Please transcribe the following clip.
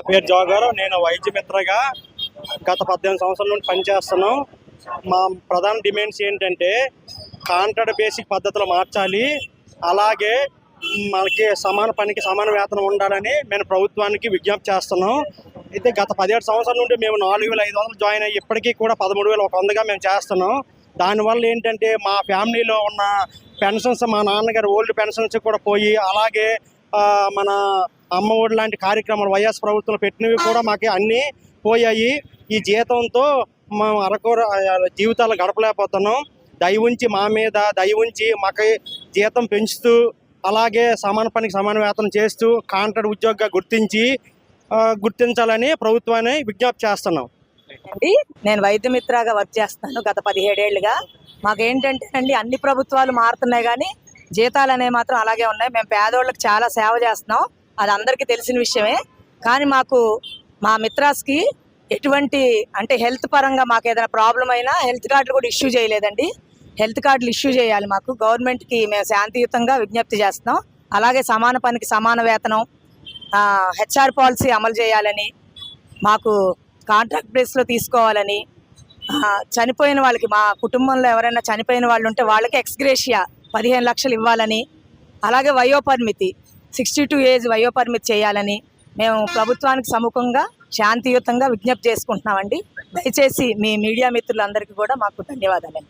పేరు జోగారు. నేను వైద్య మిత్రగా గత 18 సంవత్సరాల నుండి పనిచేస్తున్నాం. మా ప్రధాన డిమాండ్స్ ఏంటంటే కాంట్రాక్ట్ బేసిక్ పద్ధతులు మార్చాలి, అలాగే మనకి సమాన పనికి సమాన వేతనం ఉండాలని మేము ప్రభుత్వానికి విజ్ఞప్తి చేస్తున్నాం. అయితే గత 17 సంవత్సరాల నుండి మేము 4,500 జాయిన్ అయ్యి ఇప్పటికీ కూడా 13,100గా మేము చేస్తున్నాం. దానివల్ల ఏంటంటే మా ఫ్యామిలీలో ఉన్న పెన్షన్స్, మా నాన్నగారు ఓల్డ్ పెన్షన్స్ కూడా పోయి, అలాగే మన అమ్మ ఒడి లాంటి కార్యక్రమాలు వైఎస్ ప్రభుత్వం పెట్టినవి కూడా మాకు అన్నీ పోయాయి. ఈ జీతంతో మేము అరకొర జీవితాలు గడపలేకపోతున్నాం. దయవుంచి మా మీద దయవుంచి మాకు జీతం పెంచుతూ, అలాగే సమాన పనికి సమాన వేతనం చేస్తూ కాంట్రాక్ట్ ఉద్యోగిగా గుర్తించాలని ప్రభుత్వాన్ని విజ్ఞప్తి చేస్తున్నాం. నేను వైద్య మిత్రగా వర్క్ చేస్తాను గత 17 ఏళ్ళుగా. మాకేంటంటే అన్ని ప్రభుత్వాలు మారుతున్నాయి కానీ జీతాలు అనేవి మాత్రం అలాగే ఉన్నాయి. మేము పేదోళ్ళకి చాలా సేవ చేస్తున్నాం, అది అందరికీ తెలిసిన విషయమే. కానీ మాకు మా మిత్రాస్కి ఎటువంటి అంటే హెల్త్ పరంగా మాకు ఏదైనా ప్రాబ్లం అయినా హెల్త్ కార్డులు కూడా ఇష్యూ చేయలేదండి. హెల్త్ కార్డులు ఇష్యూ చేయాలి మాకు. గవర్నమెంట్కి మేము శాంతియుతంగా విజ్ఞప్తి చేస్తున్నాం. అలాగే సమాన పనికి సమాన వేతనం, హెచ్ఆర్ పాలసీ అమలు చేయాలని, మాకు కాంట్రాక్ట్ బేస్లో తీసుకోవాలని, చనిపోయిన వాళ్ళకి మా కుటుంబంలో ఎవరైనా చనిపోయిన వాళ్ళు ఉంటే వాళ్ళకి ఎక్స్గ్రేషియా 15 లక్షలు ఇవ్వాలని, అలాగే వయోపరిమితి 62 ఏజ్ వయోపరిమితి చేయాలని మేము ప్రభుత్వానికి సముఖంగా శాంతియుతంగా విజ్ఞప్తి చేసుకుంటున్నామండి. దయచేసి మీ మీడియా మిత్రులందరికీ కూడా మాకు ధన్యవాదాలు.